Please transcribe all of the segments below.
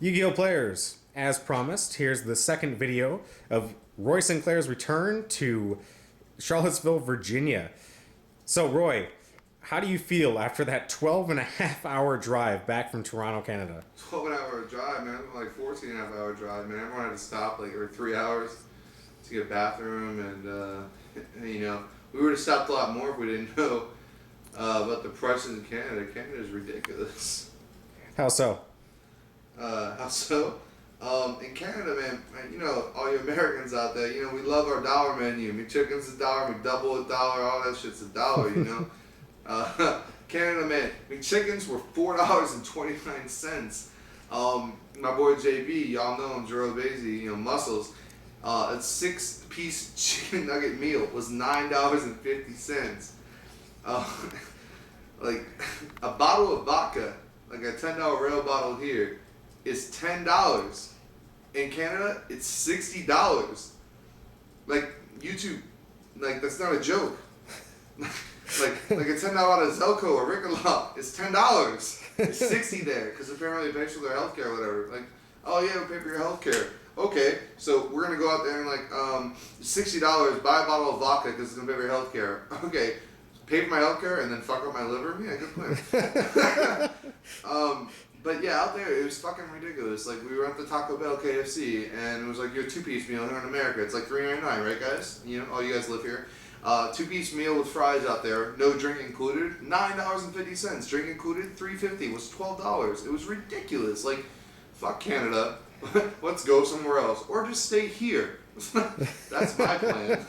Yu-Gi-Oh! Players, as promised, here's the second video of Roy Sinclair's return to Charlottesville, Virginia. So, Roy, how do you feel after that 12 and a half hour drive back from Toronto, Canada? 12 and a half hour drive, man. It was like 14 and a half hour drive, man. Everyone had to stop like every 3 hours to get a bathroom, and you know, we would have stopped a lot more if we didn't know about the prices in Canada. Canada is ridiculous. How so? How so? In Canada, man, you know, all you Americans out there, you know, we love our dollar menu. McChicken's $1, McDouble $1, all that shit's $1, you know. Canada, man, McChickens were $4.29. My boy JB, y'all know him, Jerome Basie, you know, Muscles. A 6-piece chicken nugget meal was $9.50. Like a bottle of vodka, like a $10 rail bottle here, is $10. In Canada, it's $60. Like YouTube, like that's not a joke. like a $10 out of Zelco or Ricola is $10. It's $60 there because apparently it pays for their healthcare or whatever. Like, oh yeah, we'll pay for your healthcare. Okay, so we're gonna go out there and like $60, buy a bottle of vodka because it's gonna pay for your healthcare. Okay, pay for my healthcare and then fuck up my liver. Yeah, good plan. But yeah, out there it was fucking ridiculous. Like we were at the Taco Bell, KFC, and it was like your 2-piece meal here in America. It's like $3.99, right, guys? You know, all you guys live here. 2-piece meal with fries out there, no drink included, $9.50. Drink included, $3.50. Was $12. It was ridiculous. Like, fuck Canada. Let's go somewhere else, or just stay here. That's my plan.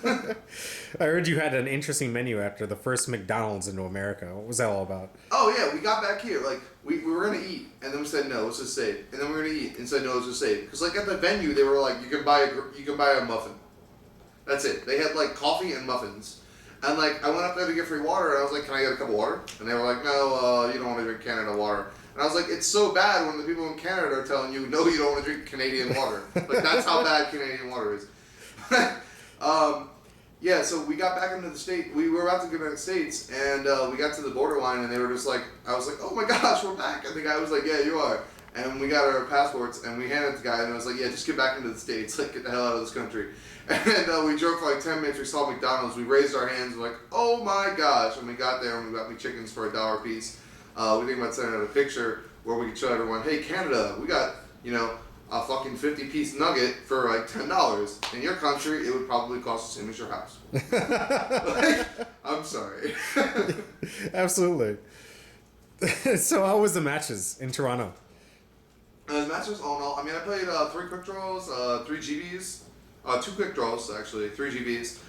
I heard you had an interesting menu after the first McDonald's into America. What was that all about? Oh yeah, we got back here. Like we were gonna eat, and then we said no, let's just save. And then we were gonna eat, and said no, let's just save. Because like at the venue, they were like, you can buy a muffin. That's it. They had like coffee and muffins. And like I went up there to get free water, and I was like, can I get a cup of water? And they were like, no, you don't want to drink Canada water. And I was like, it's so bad when the people in Canada are telling you, no, you don't want to drink Canadian water. Like that's how bad Canadian water is. Yeah, so we got back into the state. We were about to go back to the States, and we got to the borderline, and they were just like, I was like, oh my gosh, we're back. And the guy was like, yeah, you are. And we got our passports, and we handed it to the guy, and I was like, yeah, just get back into the States. Like, get the hell out of this country. And we drove for like 10 minutes. We saw McDonald's. We raised our hands. We're like, oh my gosh. And we got there, and we got McChickens for $1 a piece. We think about sending out a picture where we could show everyone, hey, Canada, we got, you know, a fucking 50-piece nugget for like $10. In your country, it would probably cost the same as your house. Like, I'm sorry. Absolutely. So how was the matches in Toronto? The matches all in all, I mean, I played 3 quick draws, 3 GBs, 2 quick draws actually, 3 GBs,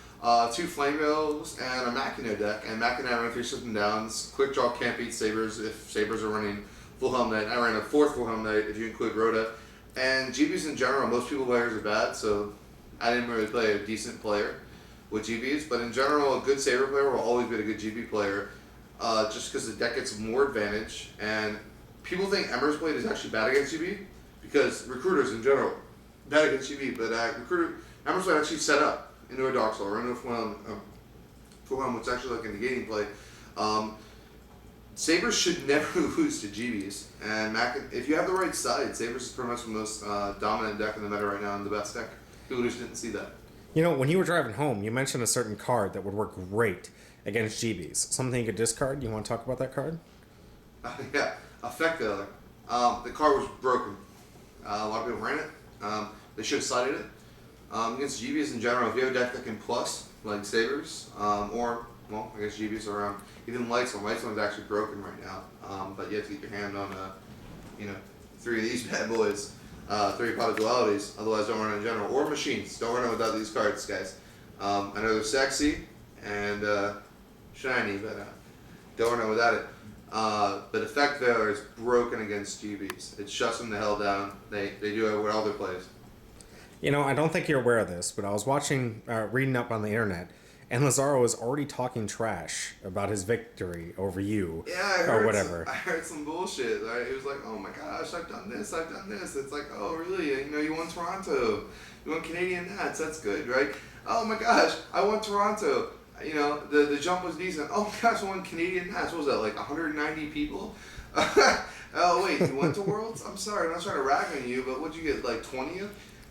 2 flame bills, and a Machina deck. And Machina ran 3 system downs. Quick draw can't beat Sabres if Sabres are running full helm knight. I ran a 4th full helm knight if you include Rhoda. And GBs in general, most people players are bad, so I didn't really play a decent player with GBs. But in general, a good Saber player will always be a good GB player, just because the deck gets more advantage. And people think Emmer's Blade is actually bad against GB, because recruiters in general bad against GB. But Emmer's Blade actually set up into a Dark Soul or into a full helm, which is actually like a negating play. Sabres should never lose to GBs, and if you have the right side, Sabres is pretty much the most dominant deck in the meta right now and the best deck. People just didn't see that. You know, when you were driving home, you mentioned a certain card that would work great against GBs. Something you could discard. You want to talk about that card? Yeah, Effect Failure. The card was broken. A lot of people ran it. They should have slided it. Against GBs in general, if you have a deck that can plus, like Sabres, or, well, I guess GBs are around. Even Lightstorm is actually broken right now, but you have to keep your hand on, 3 of these bad boys, 3 pot dualities, otherwise don't run it in general, or machines, don't run it without these cards, guys. I know they're sexy and shiny, but don't run it without it. But Effect Failure is broken against GBs. It shuts them the hell down. They do it with all their plays. You know, I don't think you're aware of this, but I was reading up on the internet, and Lazaro was already talking trash about his victory over you, or whatever. I heard some bullshit. Right? It was like, oh my gosh, I've done this. It's like, oh really? You know, you won Toronto. You won Canadian Nats. That's good, right? Oh my gosh, I won Toronto. You know, the jump was decent. Oh my gosh, I won Canadian Nats. What was that, like 190 people? Oh wait, you went to Worlds? I'm sorry, I'm not trying to rag on you, but what'd you get? Like 20th?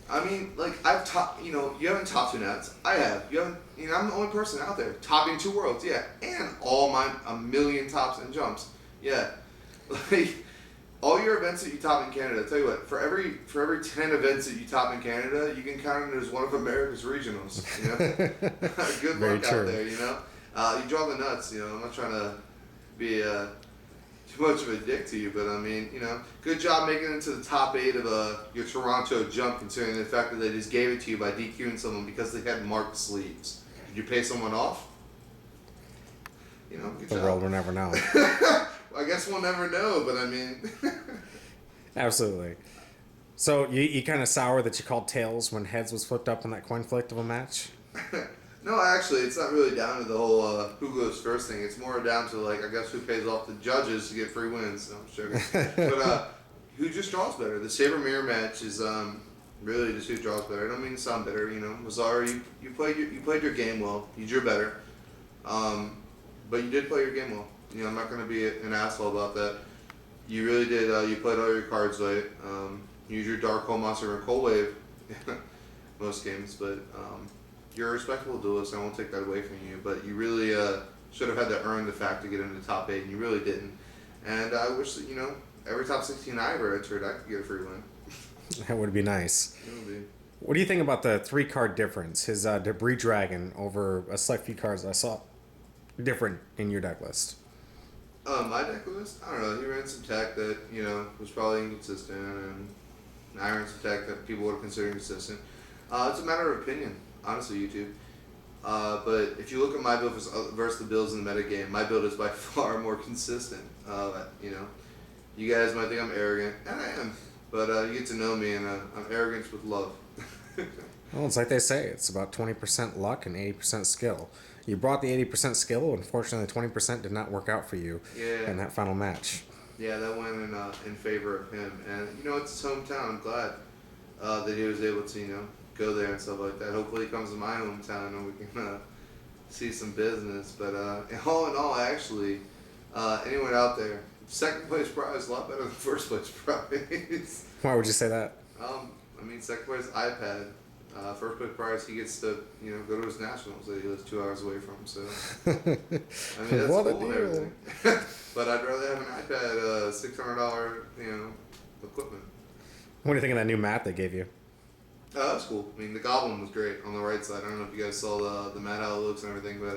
I mean, like I've topped. You know, you haven't topped 2 nets. I have. You haven't. You know, I'm the only person out there topping 2 Worlds. Yeah, and all my a million tops and jumps. Yeah, like all your events that you top in Canada. I tell you what, for every 10 events that you top in Canada, you can count it as one of America's regionals. You know, good Very luck true. out there. You know, you draw the nuts. You know, I'm not trying to be too much of a dick to you, but I mean, you know, good job making it to the top 8 of your Toronto jump, considering the fact that they just gave it to you by DQing someone because they had marked sleeves. Did you pay someone off? You know, good The job. world will never know. I guess we'll never know, but I mean, Absolutely. So you kind of sour that you called tails when heads was flipped up in that coin flip of a match? no, actually, it's not really down to the whole who goes first thing. It's more down to, like, I guess who pays off the judges to get free wins. No, I'm joking. But who just draws better? The Saber Mirror match is really just who draws better. I don't mean to sound bitter, you know. Mazzara, you played your game well. You drew better, but you did play your game well. You know, I'm not going to be an asshole about that. You really did. You played all your cards right. You used your Dark Hole Monster and Cold Wave most games, but you're a respectable duelist. I won't take that away from you. But you really should have had to earn the fact to get into the top 8, and you really didn't. And I wish that, you know, every top 16 I ever entered, I could get a free win. That would be nice. It would be. What do you think about the 3-card difference? His Debris Dragon over a select few cards I saw different in your deck list. My deck list? I don't know. He ran some tech that, you know, was probably inconsistent, and I ran some tech that people would consider inconsistent. It's a matter of opinion, honestly, YouTube. But if you look at my build versus the builds in the metagame, my build is by far more consistent. You know, you guys might think I'm arrogant, and I am, but you get to know me, and I'm arrogant with love. Well, it's like they say, it's about 20% luck and 80% skill. You brought the 80% skill, unfortunately the 20% did not work out for you in that final match. Yeah, that went in favor of him, and you know, it's his hometown. I'm glad that he was able to, you know, go there and stuff like that. Hopefully he comes to my hometown and we can see some business. But all in all, actually, anyone out there, second place prize is a lot better than first place prize. Why would you say that? I mean, second place iPad. First place prize, he gets to, you know, go to his nationals that he lives 2 hours away from. So I mean, that's What a cool and deal. everything. But I'd rather have an iPad, $600, you know, equipment. What do you think of that new mat they gave you? Oh, that's cool. I mean, the Goblin was great on the right side. I don't know if you guys saw the mat how it looks and everything, but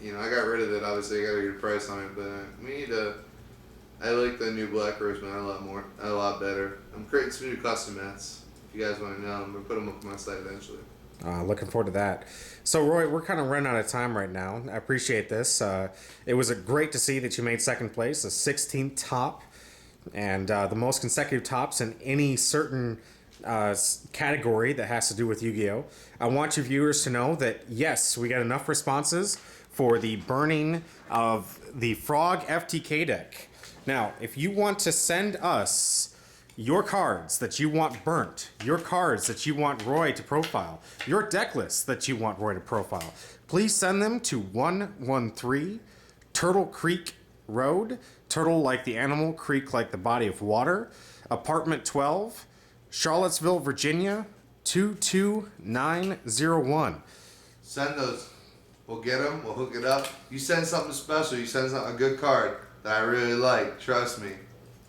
you know, I got rid of it. Obviously, I got a good price on it, but we need to. I like the new Black Rose mat a lot better. I'm creating some new custom mats. If you guys want to know, I'm gonna put them up on my site eventually. Looking forward to that. So, Roy, we're kind of running out of time right now. I appreciate this. It was great to see that you made second place, a 16th top, and the most consecutive tops in any certain category that has to do with Yu-Gi-Oh! I want you viewers to know that, yes, we got enough responses for the burning of the Frog FTK deck. Now, if you want to send us your cards that you want burnt, your cards that you want Roy to profile, your deck lists that you want Roy to profile, please send them to 113 Turtle Creek Road, turtle like the animal, creek like the body of water, apartment 12, Charlottesville, Virginia, 22901. Send those. We'll get them. We'll hook it up. You send something special. You send a good card that I really like. Trust me.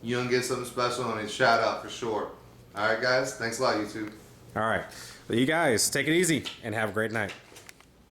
You'll get something special and a shout out for sure. All right, guys. Thanks a lot, YouTube. All right. Well, you guys, take it easy and have a great night.